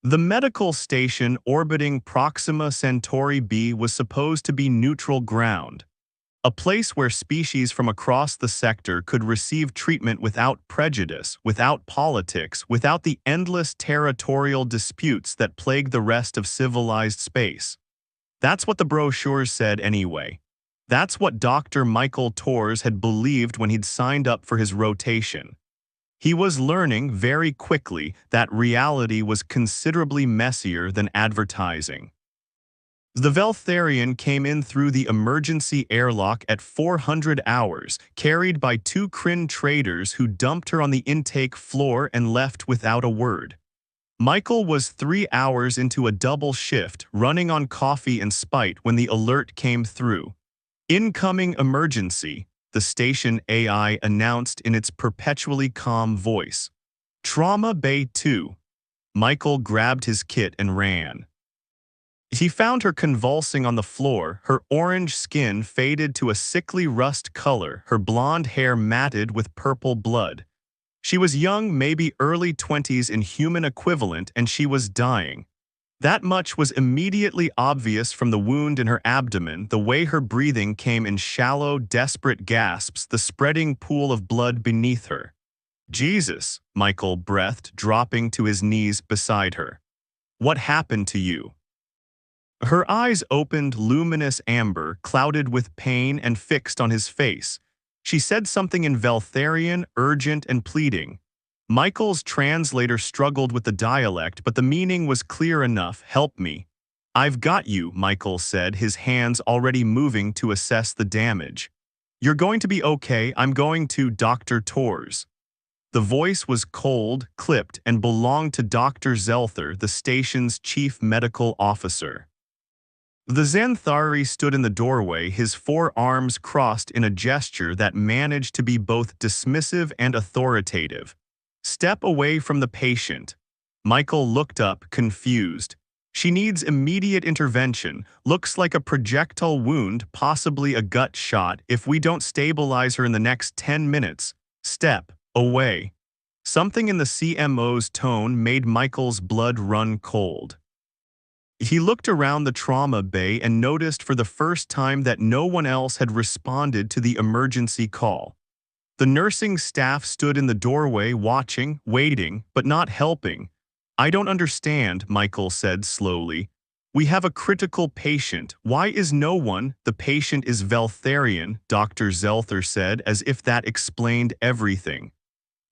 The medical station orbiting Proxima Centauri b was supposed to be neutral ground, a place where species from across the sector could receive treatment without prejudice, without politics, without the endless territorial disputes that plague the rest of civilized space. That's what the brochures said anyway. That's what Dr. Michael Tors had believed when he'd signed up for his rotation. He was learning very quickly that reality was considerably messier than advertising. The Veltharian came in through the emergency airlock at 400 hours, carried by two Kryn traders who dumped her on the intake floor and left without a word. Michael was 3 hours into a double shift, running on coffee and spite when the alert came through. Incoming emergency, the station AI announced in its perpetually calm voice. Trauma Bay 2. Michael grabbed his kit and ran. He found her convulsing on the floor, her orange skin faded to a sickly rust color, her blonde hair matted with purple blood. She was young, maybe early 20s in human equivalent, and she was dying. That much was immediately obvious from the wound in her abdomen, the way her breathing came in shallow, desperate gasps, the spreading pool of blood beneath her. Jesus, Michael breathed, dropping to his knees beside her. What happened to you? Her eyes opened, luminous amber, clouded with pain and fixed on his face. She said something in Veltharian, urgent and pleading. Michael's translator struggled with the dialect, but the meaning was clear enough. Help me. I've got you, Michael said, his hands already moving to assess the damage. You're going to be okay. I'm going to Dr. Tors. The voice was cold, clipped, and belonged to Dr. Zelther, the station's chief medical officer. The Xanthari stood in the doorway, his 4 arms crossed in a gesture that managed to be both dismissive and authoritative. Step away from the patient. Michael looked up, confused. She needs immediate intervention. Looks like a projectile wound, possibly a gut shot. If we don't stabilize her in the next 10 minutes, step away. Something in the CMO's tone made Michael's blood run cold. He looked around the trauma bay and noticed for the first time that no one else had responded to the emergency call. The nursing staff stood in the doorway watching, waiting, but not helping. I don't understand, Michael said slowly. We have a critical patient. Why is no one? The patient is Veltharian, Dr. Zelther said, as if that explained everything.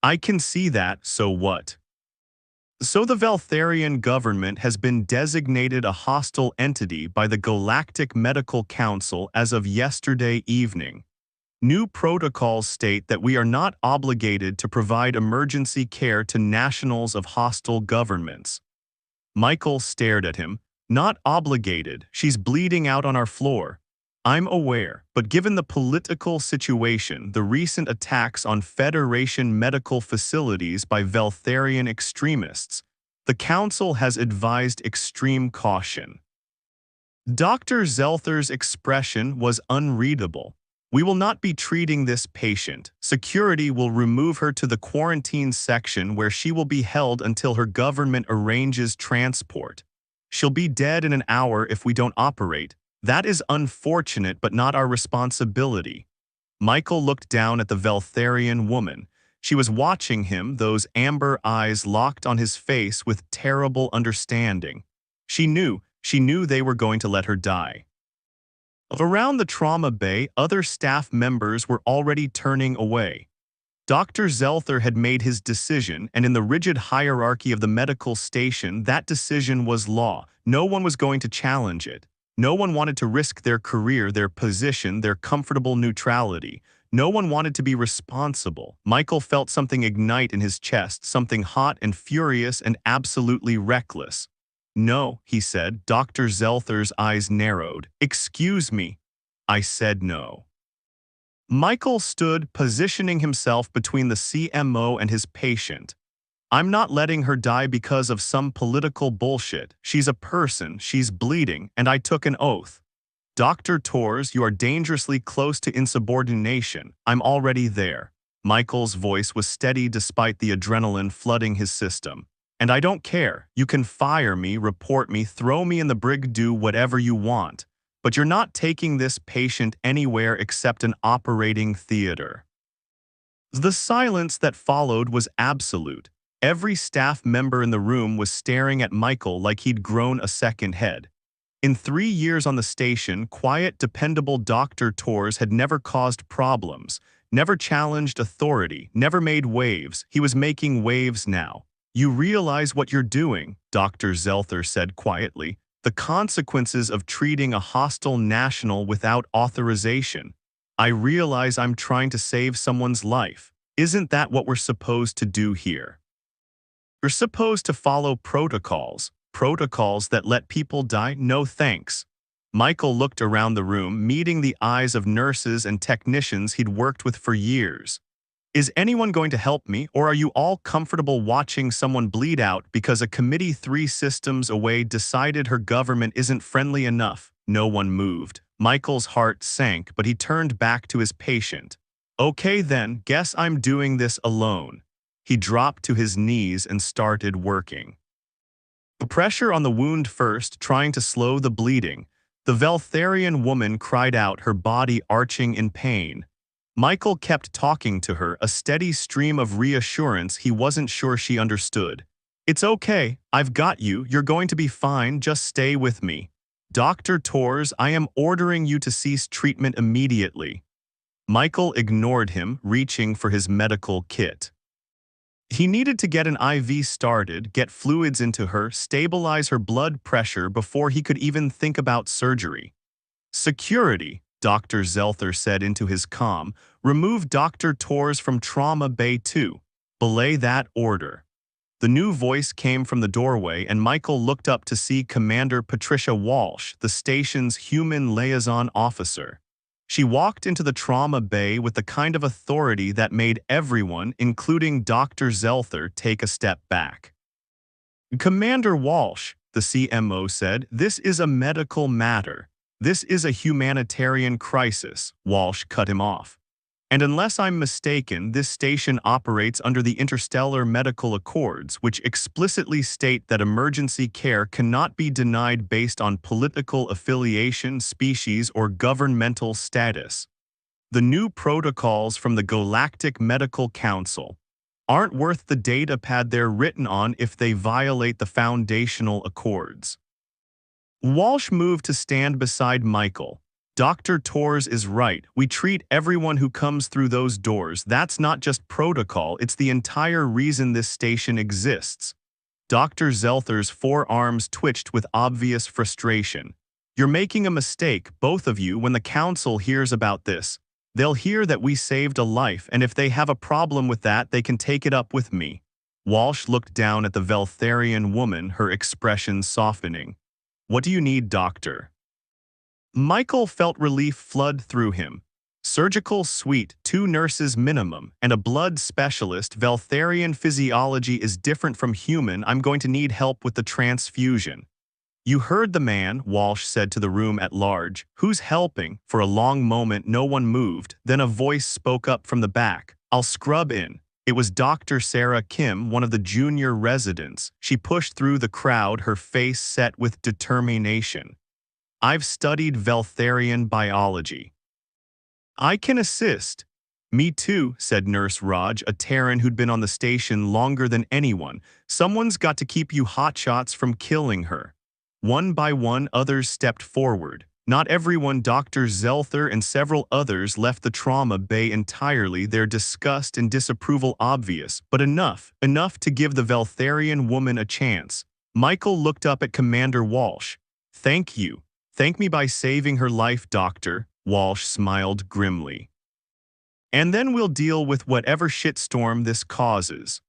I can see that, so what? So the Veltharian government has been designated a hostile entity by the Galactic Medical Council as of yesterday evening. New protocols state that we are not obligated to provide emergency care to nationals of hostile governments. Michael stared at him. Not obligated. She's bleeding out on our floor. I'm aware, but given the political situation, the recent attacks on Federation medical facilities by Veltharian extremists, the Council has advised extreme caution. Dr. Zelther's expression was unreadable. We will not be treating this patient. Security will remove her to the quarantine section where she will be held until her government arranges transport. She'll be dead in an hour if we don't operate. That is unfortunate but not our responsibility. Michael looked down at the Veltharian woman. She was watching him, those amber eyes locked on his face with terrible understanding. She knew they were going to let her die. Around the trauma bay, other staff members were already turning away. Dr. Zelther had made his decision, and in the rigid hierarchy of the medical station, that decision was law. No one was going to challenge it. No one wanted to risk their career, their position, their comfortable neutrality. No one wanted to be responsible. Michael felt something ignite in his chest, something hot and furious and absolutely reckless. No, he said. Dr. Zelther's eyes narrowed. Excuse me. I said no. Michael stood, positioning himself between the CMO and his patient. I'm not letting her die because of some political bullshit. She's a person, she's bleeding, and I took an oath. Dr. Tors, you are dangerously close to insubordination. I'm already there. Michael's voice was steady despite the adrenaline flooding his system. And I don't care. You can fire me, report me, throw me in the brig, do whatever you want. But you're not taking this patient anywhere except an operating theater." The silence that followed was absolute. Every staff member in the room was staring at Michael like he'd grown a second head. In 3 years on the station, quiet, dependable Dr. Torres had never caused problems, never challenged authority, never made waves. He was making waves now. "You realize what you're doing," Dr. Zelther said quietly. "The consequences of treating a hostile national without authorization. I realize I'm trying to save someone's life. Isn't that what we're supposed to do here? We're supposed to follow protocols. Protocols that let people die? No thanks." Michael looked around the room, meeting the eyes of nurses and technicians he'd worked with for years. "Is anyone going to help me, or are you all comfortable watching someone bleed out because a committee 3 systems away decided her government isn't friendly enough?" No one moved. Michael's heart sank, but he turned back to his patient. "Okay then, guess I'm doing this alone." He dropped to his knees and started working. The pressure on the wound first, trying to slow the bleeding. The Veltharian woman cried out, her body arching in pain. Michael kept talking to her, a steady stream of reassurance he wasn't sure she understood. "It's okay, I've got you, you're going to be fine, just stay with me. Dr. Torres, I am ordering you to cease treatment immediately." Michael ignored him, reaching for his medical kit. He needed to get an IV started, get fluids into her, stabilize her blood pressure before he could even think about surgery. "Security," Dr. Zelther said into his comm. "Remove Dr. Torres from Trauma Bay 2. Belay that order." The new voice came from the doorway, and Michael looked up to see Commander Patricia Walsh, the station's human liaison officer. She walked into the trauma bay with the kind of authority that made everyone, including Dr. Zelther, take a step back. "Commander Walsh," the CMO said, "this is a medical matter. This is a humanitarian crisis." Walsh cut him off. "And unless I'm mistaken, this station operates under the Interstellar Medical Accords, which explicitly state that emergency care cannot be denied based on political affiliation, species, or governmental status. The new protocols from the Galactic Medical Council aren't worth the datapad they're written on if they violate the foundational accords." Walsh moved to stand beside Michael. "Dr. Torres is right. We treat everyone who comes through those doors. That's not just protocol, it's the entire reason this station exists." Dr. Zelther's forearms twitched with obvious frustration. "You're making a mistake, both of you. When the council hears about this, they'll hear that we saved a life, and if they have a problem with that, they can take it up with me." Walsh looked down at the Veltharian woman, her expression softening. "What do you need, doctor?" Michael felt relief flood through him. "Surgical suite, 2 nurses minimum, and a blood specialist. Veltharian physiology is different from human. I'm going to need help with the transfusion." "You heard the man," Walsh said to the room at large. "Who's helping?" For a long moment no one moved, then a voice spoke up from the back. "I'll scrub in." It was Dr. Sarah Kim, one of the junior residents. She pushed through the crowd, her face set with determination. "I've studied Veltharian biology. I can assist." "Me too," said Nurse Raj, a Terran who'd been on the station longer than anyone. "Someone's got to keep you hotshots from killing her." One by one, others stepped forward. Not everyone. Dr. Zelther and several others left the trauma bay entirely, their disgust and disapproval obvious, but enough to give the Veltharian woman a chance. Michael looked up at Commander Walsh. "Thank you. Thank me by saving her life, Doctor." Walsh smiled grimly. "And then we'll deal with whatever shitstorm this causes."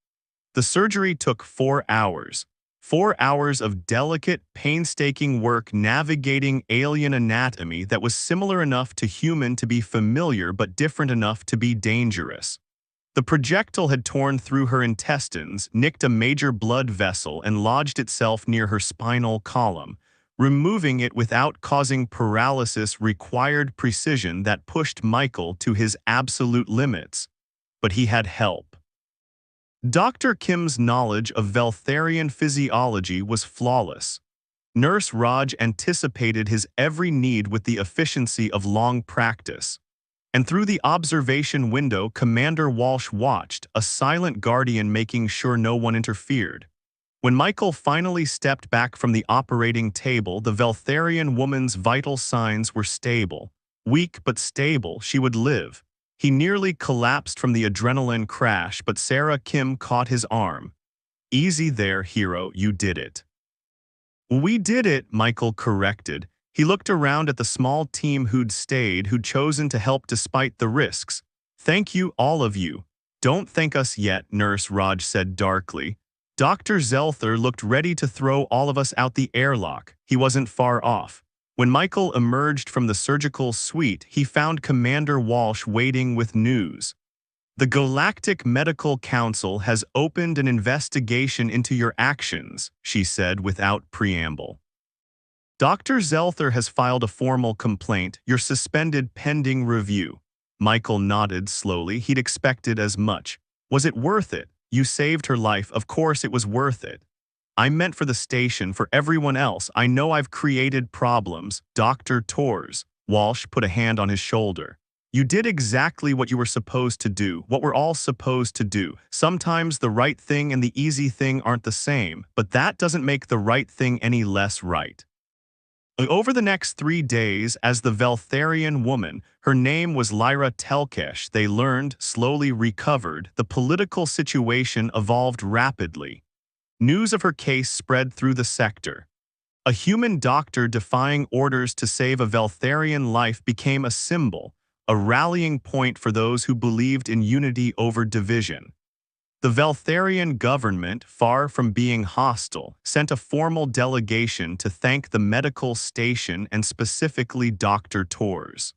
The surgery took 4 hours. 4 hours of delicate, painstaking work navigating alien anatomy that was similar enough to human to be familiar but different enough to be dangerous. The projectile had torn through her intestines, nicked a major blood vessel, and lodged itself near her spinal column. Removing it without causing paralysis required precision that pushed Michael to his absolute limits. But he had help. Dr. Kim's knowledge of Veltharian physiology was flawless. Nurse Raj anticipated his every need with the efficiency of long practice. And through the observation window, Commander Walsh watched, a silent guardian making sure no one interfered. When Michael finally stepped back from the operating table, the Veltharian woman's vital signs were stable. Weak but stable, she would live. He nearly collapsed from the adrenaline crash, but Sarah Kim caught his arm. "Easy there, hero, you did it." "We did it," Michael corrected. He looked around at the small team who'd chosen to help despite the risks. "Thank you, all of you." "Don't thank us yet," Nurse Raj said darkly. Dr. Zelther looked ready to throw all of us out the airlock. He wasn't far off. When Michael emerged from the surgical suite, he found Commander Walsh waiting with news. "The Galactic Medical Council has opened an investigation into your actions," she said without preamble. "Dr. Zelther has filed a formal complaint. You're suspended pending review." Michael nodded slowly. He'd expected as much. "Was it worth it? You saved her life. Of course it was worth it." "I meant for the station, for everyone else. I know I've created problems." "Dr. Torres." Walsh put a hand on his shoulder. "You did exactly what you were supposed to do, what we're all supposed to do. Sometimes the right thing and the easy thing aren't the same, but that doesn't make the right thing any less right." Over the next 3 days, as the Veltharian woman, her name was Lyra Telkesh, they learned, slowly recovered, the political situation evolved rapidly. News of her case spread through the sector. A human doctor defying orders to save a Veltharian life became a symbol, a rallying point for those who believed in unity over division. The Veltharian government, far from being hostile, sent a formal delegation to thank the medical station and specifically Dr. Torres.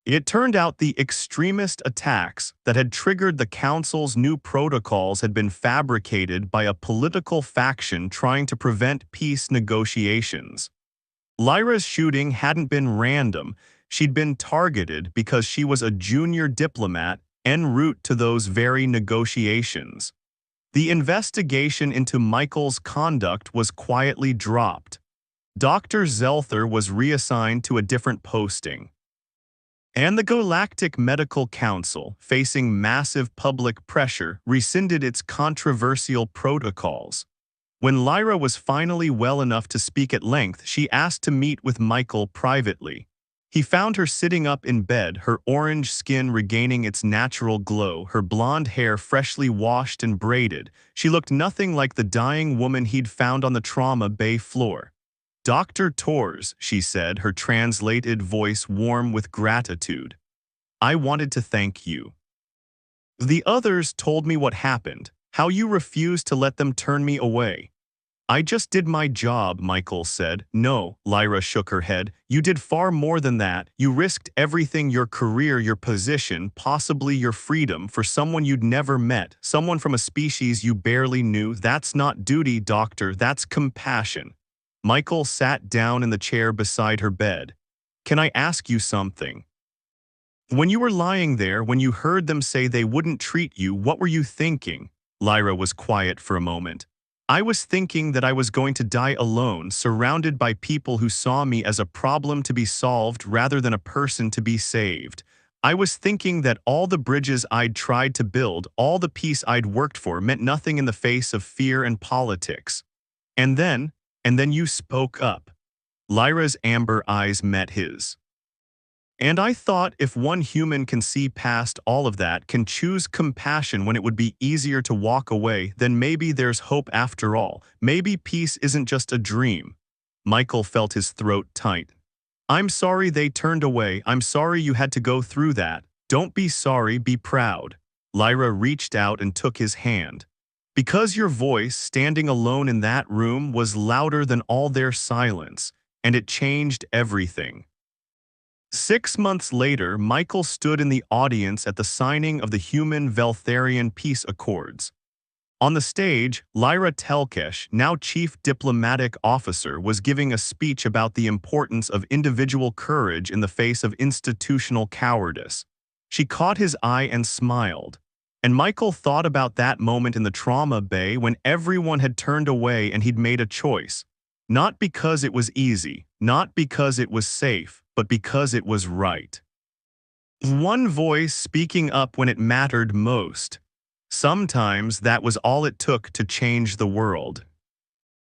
It turned out the extremist attacks that had triggered the council's new protocols had been fabricated by a political faction trying to prevent peace negotiations. Lyra's shooting hadn't been random. She'd been targeted because she was a junior diplomat en route to those very negotiations. The investigation into Michael's conduct was quietly dropped. Dr. Zelther was reassigned to a different posting. And the Galactic Medical Council, facing massive public pressure, rescinded its controversial protocols. When Lyra was finally well enough to speak at length, she asked to meet with Michael privately. He found her sitting up in bed, her orange skin regaining its natural glow, her blonde hair freshly washed and braided. She looked nothing like the dying woman he'd found on the trauma bay floor. "Dr. Torres," she said, her translated voice warm with gratitude. "I wanted to thank you. The others told me what happened, how you refused to let them turn me away." "I just did my job," Michael said. "No," Lyra shook her head. "You did far more than that. You risked everything, your career, your position, possibly your freedom, for someone you'd never met, someone from a species you barely knew. That's not duty, doctor, that's compassion." Michael sat down in the chair beside her bed. "Can I ask you something? When you were lying there, when you heard them say they wouldn't treat you, what were you thinking?" Lyra was quiet for a moment. "I was thinking that I was going to die alone, surrounded by people who saw me as a problem to be solved rather than a person to be saved. I was thinking that all the bridges I'd tried to build, all the peace I'd worked for, meant nothing in the face of fear and politics. And then you spoke up." Lyra's amber eyes met his. "And I thought, if one human can see past all of that, can choose compassion when it would be easier to walk away, then maybe there's hope after all. Maybe peace isn't just a dream." Michael felt his throat tight. "I'm sorry they turned away. I'm sorry you had to go through that. Don't be sorry, be proud." Lyra reached out and took his hand. "Because your voice, standing alone in that room, was louder than all their silence, and it changed everything." 6 months later, Michael stood in the audience at the signing of the Human Veltharian Peace Accords. On the stage, Lyra Telkesh, now Chief Diplomatic Officer, was giving a speech about the importance of individual courage in the face of institutional cowardice. She caught his eye and smiled. And Michael thought about that moment in the trauma bay when everyone had turned away and he'd made a choice. Not because it was easy, not because it was safe, but because it was right. One voice speaking up when it mattered most. Sometimes that was all it took to change the world.